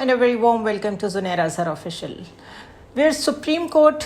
and a very warm welcome to Zunaira Azhar Official. Where Supreme Court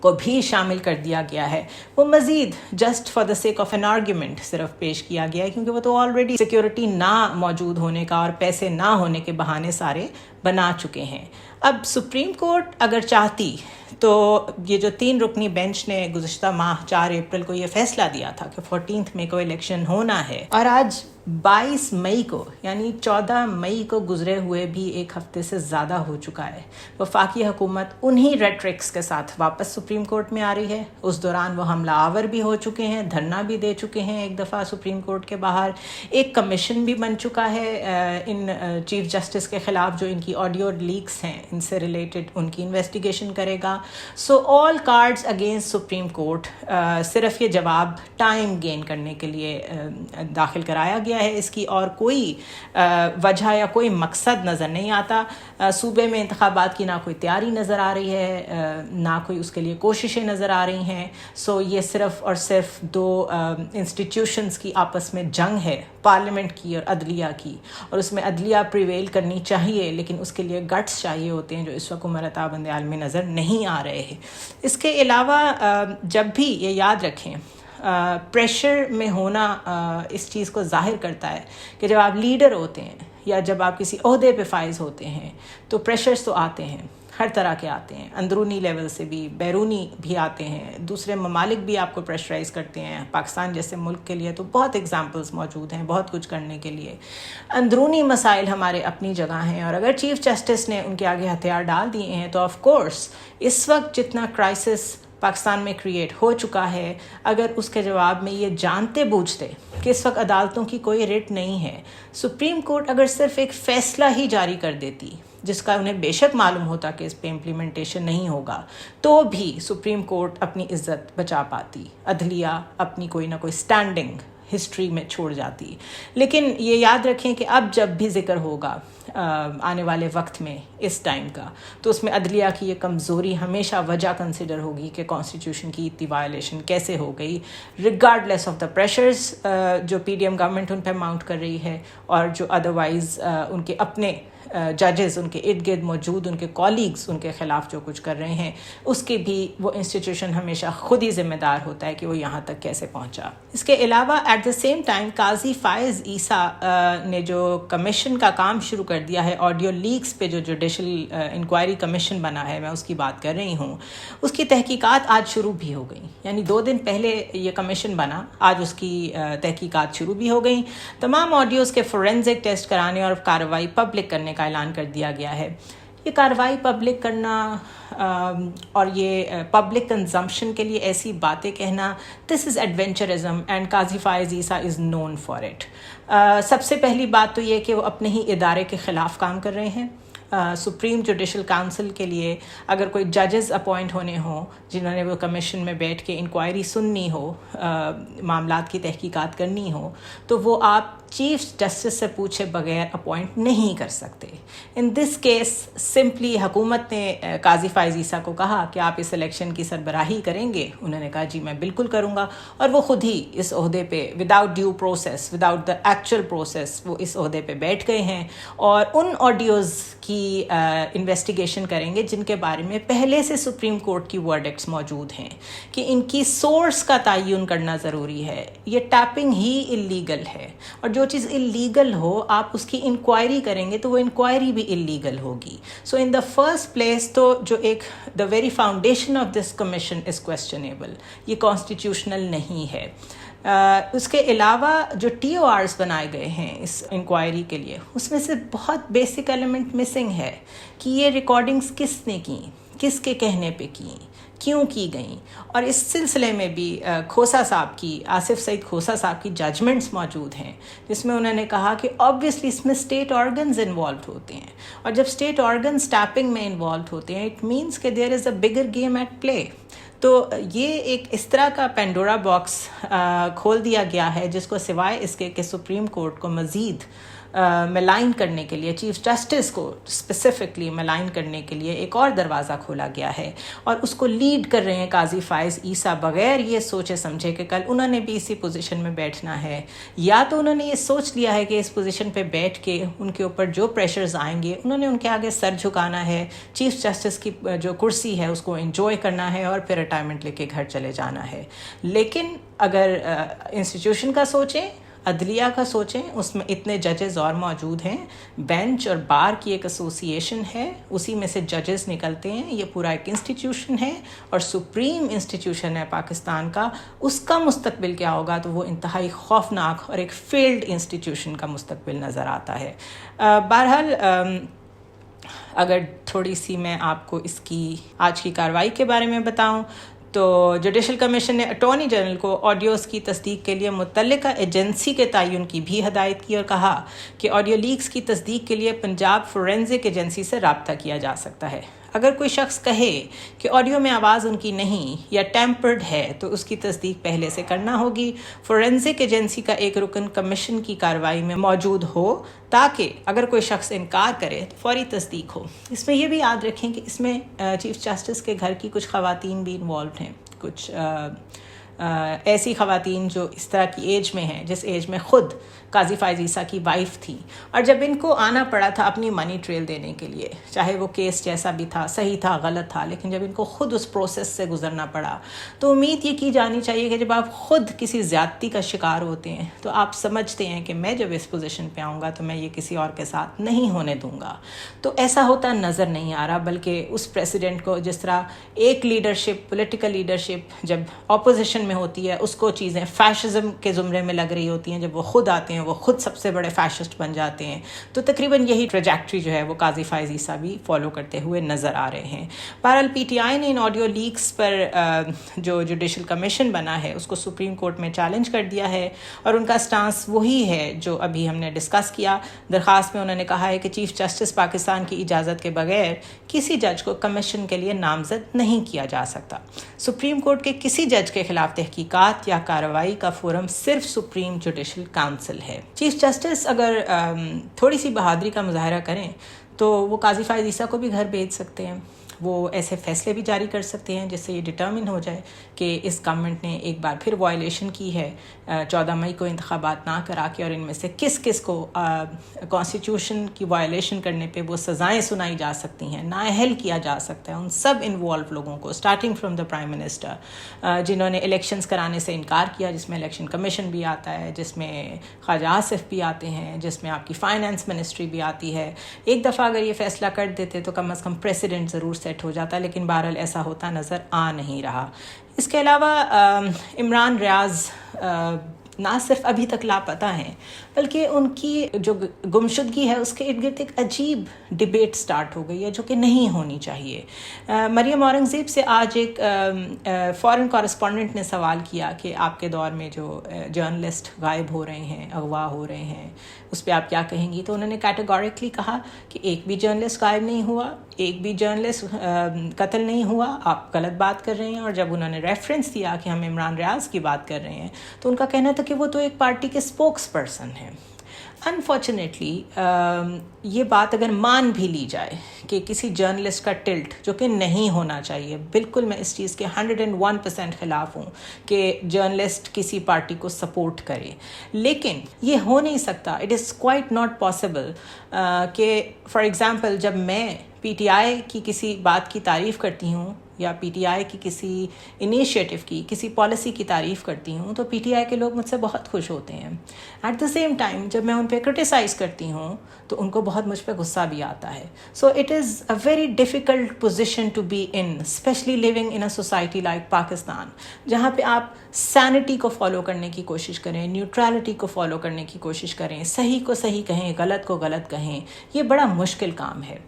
کو بھی شامل کر دیا گیا ہے، وہ مزید just for the sake of an argument صرف پیش کیا گیا ہے، کیونکہ وہ تو آلریڈی سیکیورٹی نہ موجود ہونے کا اور پیسے نہ ہونے کے بہانے سارے بنا چکے ہیں۔ اب سپریم کورٹ اگر چاہتی تو یہ جو 3 رکنی بینچ نے گزشتہ ماہ 4 اپریل کو یہ فیصلہ دیا تھا کہ 14 مئی کو الیکشن ہونا ہے، اور آج 22 مئی کو یعنی 14 مئی کو گزرے ہوئے بھی ایک ہفتے سے زیادہ ہو چکا ہے، وفاقی حکومت انہی ریٹرکس کے ساتھ واپس سپریم کورٹ میں آ رہی ہے۔ اس دوران وہ حملہ آور بھی ہو چکے ہیں، دھرنا بھی دے چکے ہیں ایک دفعہ سپریم کورٹ کے باہر، ایک کمیشن بھی بن چکا ہے ان چیف جسٹس کے خلاف جو ان کی آڈیو لیکس ہیں ان سے ریلیٹڈ ان کی انویسٹیگیشن کرے گا۔ سو آل کارڈز اگینسٹ سپریم کورٹ، صرف یہ جواب ٹائم گین کرنے کے لیے داخل کرایا گیا ہے، اس کی اور کوئی وجہ یا کوئی مقصد نظر نہیں آتا۔ صوبے میں انتخابات کی نہ کوئی تیاری نظر آ رہی ہے، نہ کوئی اس کے لیے کوششیں نظر آ رہی ہیں۔ سو یہ صرف اور صرف 2 انسٹیٹیوشنز کی آپس میں جنگ ہے، پارلیمنٹ کی اور عدلیہ کی، اور اس میں عدلیہ پریویل کرنی چاہیے، لیکن اس کے لیے گٹس چاہیے ہوتے ہیں جو اس وقت عمر تابند عالمی نظر نہیں آ رہے ہیں۔ اس کے علاوہ جب بھی یہ یاد رکھیں، پریشر میں ہونا اس چیز کو ظاہر کرتا ہے کہ جب آپ لیڈر ہوتے ہیں یا جب آپ کسی عہدے پہ فائز ہوتے ہیں تو پریشرز تو آتے ہیں، ہر طرح کے آتے ہیں، اندرونی لیول سے بھی، بیرونی بھی آتے ہیں، دوسرے ممالک بھی آپ کو پریشرائز کرتے ہیں۔ پاکستان جیسے ملک کے لیے تو بہت ایگزامپلز موجود ہیں بہت کچھ کرنے کے لیے۔ اندرونی مسائل ہمارے اپنی جگہ ہیں، اور اگر چیف جسٹس نے ان کے آگے ہتھیار ڈال دیے ہیں تو آف کورس اس وقت جتنا کرائسس پاکستان میں کریٹ ہو چکا ہے، اگر اس کے جواب میں یہ جانتے بوجھتے کہ اس وقت عدالتوں کی کوئی ریٹ نہیں ہے، سپریم کورٹ اگر صرف ایک فیصلہ ہی جاری کر دیتی جس کا انہیں بے شک معلوم ہوتا کہ اس پہ امپلیمنٹیشن نہیں ہوگا، تو بھی سپریم کورٹ اپنی عزت بچا پاتی، عدلیہ اپنی کوئی نہ کوئی سٹینڈنگ ہسٹری میں چھوڑ جاتی۔ لیکن یہ یاد رکھیں کہ اب جب بھی ذکر ہوگا آنے والے وقت میں اس ٹائم کا، تو اس میں عدلیہ کی یہ کمزوری ہمیشہ وجہ کنسیڈر ہوگی کہ کانسٹیٹیوشن کی اتنی وائلیشن کیسے ہو گئی، ریگارڈلیس آف دا پریشرز جو پی ڈی ایم گورنمنٹ ان پہ ماؤنٹ کر رہی ہے، اور جو ادروائز ان کے اپنے ججز ان کے ارد گرد موجود ان کے کالیگز ان کے خلاف جو کچھ کر رہے ہیں، اس کے بھی وہ انسٹیٹیوشن ہمیشہ خود ہی ذمہ دار ہوتا ہے کہ وہ یہاں تک کیسے پہنچا۔ اس کے علاوہ ایٹ دا سیم ٹائم قاضی فائز عیسیٰ نے جو کمیشن کا کام شروع کر دیا ہے آڈیو لیکس پہ، جو جوڈیشل انکوائری کمیشن بنا ہے، میں اس کی بات کر رہی ہوں، اس کی تحقیقات آج شروع بھی ہو گئیں، یعنی 2 دن پہلے یہ کمیشن بنا، آج اس کی تحقیقات شروع بھی ہو گئیں۔ تمام آڈیوز کے فورینزک ٹیسٹ کرانے اور کارروائی پبلک کرنے کا اعلان کر دیا گیا ہے۔ یہ کارروائی پبلک کرنا اور یہ پبلک کنزمپشن کے لیے ایسی باتیں کہنا، دس از ایڈونچرزم and Qazi Faez Isa is known for it. سب سے پہلی بات تو یہ کہ وہ اپنے ہی ادارے کے خلاف کام کر رہے ہیں۔ سپریم جوڈیشل کونسل کے لیے اگر کوئی ججز اپوائنٹ ہونے ہوں جنہوں نے وہ کمیشن میں بیٹھ کے انکوائری سننی ہو، معاملات کی تحقیقات کرنی ہو، تو وہ آپ چیف جسٹس سے پوچھے بغیر اپوائنٹ نہیں کر سکتے۔ ان دس کیس سمپلی حکومت نے قاضی فائز عیسیٰ کو کہا کہ آپ اس الیکشن کی سربراہی کریں گے، انہوں نے کہا جی میں بالکل کروں گا، اور وہ خود ہی اس عہدے پہ without due process, without the actual process وہ اس عہدے پہ بیٹھ گئے ہیں، اور ان آڈیوز کی انویسٹیگیشن کریں گے جن کے بارے میں پہلے سے سپریم کورٹ کی ورڈکٹس موجود ہیں کہ ان کی سورس کا تعین کرنا ضروری ہے۔ یہ ٹیپنگ ہی اللیگل ہے، اور جو چیز اللیگل ہو آپ اس کی انکوائری کریں گے تو وہ انکوائری بھی اللیگل ہوگی۔ سو ان دا فرسٹ پلیس تو جو ایک the very foundation of this commission is questionable, یہ کانسٹیٹیوشنل نہیں ہے۔ اس کے علاوہ جو ٹی او آرز بنائے گئے ہیں اس انکوائری کے لیے، اس میں سے بہت بیسک ایلیمنٹ مسنگ ہے کہ یہ ریکارڈنگز کس نے کی، کس کے کہنے پہ کی، کیوں کی گئیں، اور اس سلسلے میں بھی کھوسا صاحب کی، آصف سعید کھوسا صاحب کی ججمنٹس موجود ہیں جس میں انہوں نے کہا کہ آبویسلی اس میں اسٹیٹ آرگنز انوالوڈ ہوتے ہیں، اور جب اسٹیٹ آرگنز ٹیپنگ میں انوالوڈ ہوتے ہیں اٹ مینس کہ دیر از اے بگر گیم ایٹ پلے۔ تو یہ ایک اس طرح کا پینڈورا باکس کھول دیا گیا ہے جس کو سوائے اس کے کہ سپریم کورٹ کو مزید ملائن کرنے کے لیے، چیف جسٹس کو اسپیسیفکلی ملائن کرنے کے لیے ایک اور دروازہ کھولا گیا ہے، اور اس کو لیڈ کر رہے ہیں قاضی فائز عیسیٰ بغیر یہ سوچے سمجھے کہ کل انہوں نے بھی اسی پوزیشن میں بیٹھنا ہے، یا تو انہوں نے یہ سوچ لیا ہے کہ اس پوزیشن پہ بیٹھ کے ان کے اوپر جو پریشرز آئیں گے انہوں نے ان کے آگے سر جھکانا ہے، چیف جسٹس کی جو کرسی ہے اس کو انجوائے کرنا ہے، اور پھر ریٹائرمنٹ لے کے گھر چلے جانا ہے. لیکن اگر انسٹیٹیوشن کا سوچیں, عدلیہ کا سوچیں, اس میں اتنے ججز اور موجود ہیں, بینچ اور بار کی ایک ایسوسیشن ہے, اسی میں سے ججز نکلتے ہیں, یہ پورا ایک انسٹیٹیوشن ہے اور سپریم انسٹیٹیوشن ہے پاکستان کا. اس کا مستقبل کیا ہوگا تو وہ انتہائی خوفناک اور ایک فیلڈ انسٹیٹیوشن کا مستقبل نظر آتا ہے. بہرحال اگر تھوڑی سی میں آپ کو اس کی آج کی کارروائی کے بارے میں بتاؤں تو جوڈیشل کمیشن نے اٹارنی جنرل کو آڈیوز کی تصدیق کے لیے متعلقہ ایجنسی کے تعین کی بھی ہدایت کی اور کہا کہ آڈیو لیکس کی تصدیق کے لیے پنجاب فورینزک ایجنسی سے رابطہ کیا جا سکتا ہے. اگر کوئی شخص کہے کہ آڈیو میں آواز ان کی نہیں یا ٹیمپرڈ ہے تو اس کی تصدیق پہلے سے کرنا ہوگی. فورینزک ایجنسی کا ایک رکن کمیشن کی کارروائی میں موجود ہو تاکہ اگر کوئی شخص انکار کرے تو فوری تصدیق ہو. اس میں یہ بھی یاد رکھیں کہ اس میں چیف جسٹس کے گھر کی کچھ خواتین بھی انوالوڈ ہیں, کچھ ایسی خواتین جو اس طرح کی ایج میں ہیں جس ایج میں خود قاضی فائز عیسیٰ کی وائف تھی, اور جب ان کو آنا پڑا تھا اپنی منی ٹریل دینے کے لیے, چاہے وہ کیس جیسا بھی تھا, صحیح تھا غلط تھا, لیکن جب ان کو خود اس پروسیس سے گزرنا پڑا تو امید یہ کی جانی چاہیے کہ جب آپ خود کسی زیادتی کا شکار ہوتے ہیں تو آپ سمجھتے ہیں کہ میں جب اس پوزیشن پہ آؤں گا تو میں یہ کسی اور کے ساتھ نہیں ہونے دوں گا. تو ایسا ہوتا نظر نہیں آ رہا, بلکہ اس پریسیڈنٹ کو جس طرح ایک لیڈرشپ, پولیٹیکل لیڈرشپ جب اپوزیشن میں ہوتی ہے اس کو چیزیں فیشزم کے زمرے میں لگ رہی ہوتی ہیں, جب وہ خود آتے ہیں وہ خود سب سے بڑے فیشسٹ بن جاتے ہیں. تو تقریباً یہی ٹریجیکٹری جو ہے وہ قاضی فائز عیسیٰ بھی فالو کرتے ہوئے نظر آ رہے ہیں. بہرحال پی ٹی آئی نے ان آڈیو لیکس پر جو جوڈیشل کمیشن بنا ہے اس کو سپریم کورٹ میں چیلنج کر دیا ہے, اور ان کا سٹانس وہی ہے جو ابھی ہم نے ڈسکس کیا. درخواست میں انہوں نے کہا ہے کہ چیف جسٹس پاکستان کی اجازت کے بغیر کسی جج کو کمیشن کے لیے نامزد نہیں کیا جا سکتا. سپریم کورٹ کے کسی جج کے خلاف تحقیقات یا کارروائی کا فورم صرف سپریم جوڈیشل کونسل ہے. چیف جسٹس اگر تھوڑی سی بہادری کا مظاہرہ کریں تو وہ قاضی فائز عیسیٰ کو بھی گھر بھیج سکتے ہیں, وہ ایسے فیصلے بھی جاری کر سکتے ہیں جس سے یہ ڈٹرمن ہو جائے کہ اس گورنمنٹ نے ایک بار پھر وائلیشن کی ہے 14 مئی کو انتخابات نہ کرا کے, اور ان میں سے کس کس کو کانسٹیٹیوشن کی وائلیشن کرنے پہ وہ سزائیں سنائی جا سکتی ہیں, نااہل کیا جا سکتا ہے ان سب انوالو لوگوں کو, starting from the prime minister جنہوں نے الیکشنز کرانے سے انکار کیا, جس میں الیکشن کمیشن بھی آتا ہے, جس میں خواجہ آصف بھی آتے ہیں, جس میں آپ کی فائنانس منسٹری بھی آتی ہے. ایک دفعہ اگر یہ فیصلہ کر دیتے تو کم از کم پریسیڈنٹ ضرور سیٹ ہو جاتا, لیکن بہرحال ایسا ہوتا نظر آ نہیں رہا. اس کے علاوہ عمران ریاض نہ صرف ابھی تک لاپتہ ہیں بلکہ ان کی جو گمشدگی ہے اس کے ارد گرد ایک عجیب ڈبیٹ سٹارٹ ہو گئی ہے جو کہ نہیں ہونی چاہیے. مریم اورنگزیب سے آج ایک فارن کورسپونڈنٹ نے سوال کیا کہ آپ کے دور میں جو جرنلسٹ غائب ہو رہے ہیں, اغوا ہو رہے ہیں, اس پہ آپ کیا کہیں گی؟ تو انہوں نے کیٹیگوریکلی کہا کہ ایک بھی جرنلسٹ غائب نہیں ہوا, ایک بھی جرنلسٹ قتل نہیں ہوا, آپ غلط بات کر رہے ہیں. اور جب انہوں نے ریفرنس دیا کہ ہم عمران ریاض کی بات کر رہے ہیں تو ان کا کہنا تھا کہ وہ تو ایک پارٹی کے اسپوکس پرسن ہیں. انفارچونیٹلی یہ بات اگر مان بھی لی جائے کہ کسی جرنلسٹ کا ٹلٹ, جو کہ نہیں ہونا چاہیے, بالکل میں اس چیز کے 101% خلاف ہوں کہ جرنلسٹ کسی پارٹی کو سپورٹ کرے, لیکن یہ ہو نہیں سکتا. It is quite not possible کہ فار ایگزامپل جب میں پی ٹی آئی کی کسی بات کی تعریف کرتی ہوں یا پی ٹی آئی کی کسی انیشیٹو کی, کسی پالیسی کی تعریف کرتی ہوں تو پی ٹی آئی کے لوگ مجھ سے بہت خوش ہوتے ہیں. ایٹ دا سیم ٹائم جب میں ان پہ کرٹیسائز کرتی ہوں تو ان کو بہت مجھ پہ غصہ بھی آتا ہے. So it is a very difficult position to be in, especially living in a society like Pakistan, جہاں پہ آپ سینٹی کو فالو کرنے کی کوشش کریں, نیوٹرلٹی کو فالو کرنے کی کوشش کریں, صحیح کو صحیح کہیں, غلط کو غلط کہیں. یہ بڑا مشکل کام ہے.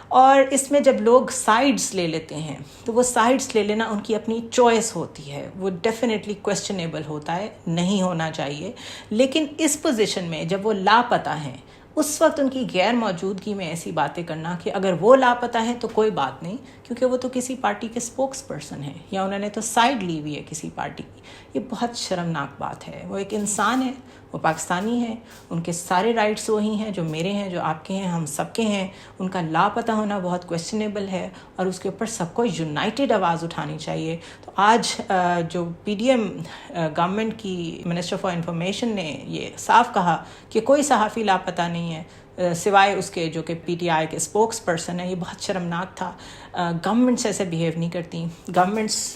اور اس میں جب لوگ سائڈز لے لیتے ہیں تو وہ سائڈز لے لینا ان کی اپنی چوائس ہوتی ہے, وہ ڈیفینیٹلی کویسچنیبل ہوتا ہے, نہیں ہونا چاہیے. لیکن اس پوزیشن میں جب وہ لاپتہ ہیں اس وقت ان کی غیر موجودگی میں ایسی باتیں کرنا کہ اگر وہ لاپتہ ہیں تو کوئی بات نہیں کیونکہ وہ تو کسی پارٹی کے اسپوکس پرسن ہیں یا انہوں نے تو سائڈ لی ہوئی ہے کسی پارٹی کی, یہ بہت شرمناک بات ہے. وہ ایک انسان ہے, وہ پاکستانی ہیں, ان کے سارے رائٹس وہی ہیں جو میرے ہیں, جو آپ کے ہیں, ہم سب کے ہیں. ان کا لاپتہ ہونا بہت کویسچنیبل ہے اور اس کے اوپر سب کو یونائٹڈ آواز اٹھانی چاہیے. تو آج جو پی ڈی ایم گورنمنٹ کی منسٹر فار انفارمیشن نے یہ صاف کہا کہ کوئی صحافی لاپتہ نہیں ہے سوائے اس کے جو کہ پی ٹی آئی کے اسپوکس پرسن ہے, یہ بہت شرمناک تھا. گورنمنٹس ایسے بیہیو نہیں کرتی. گورنمنٹس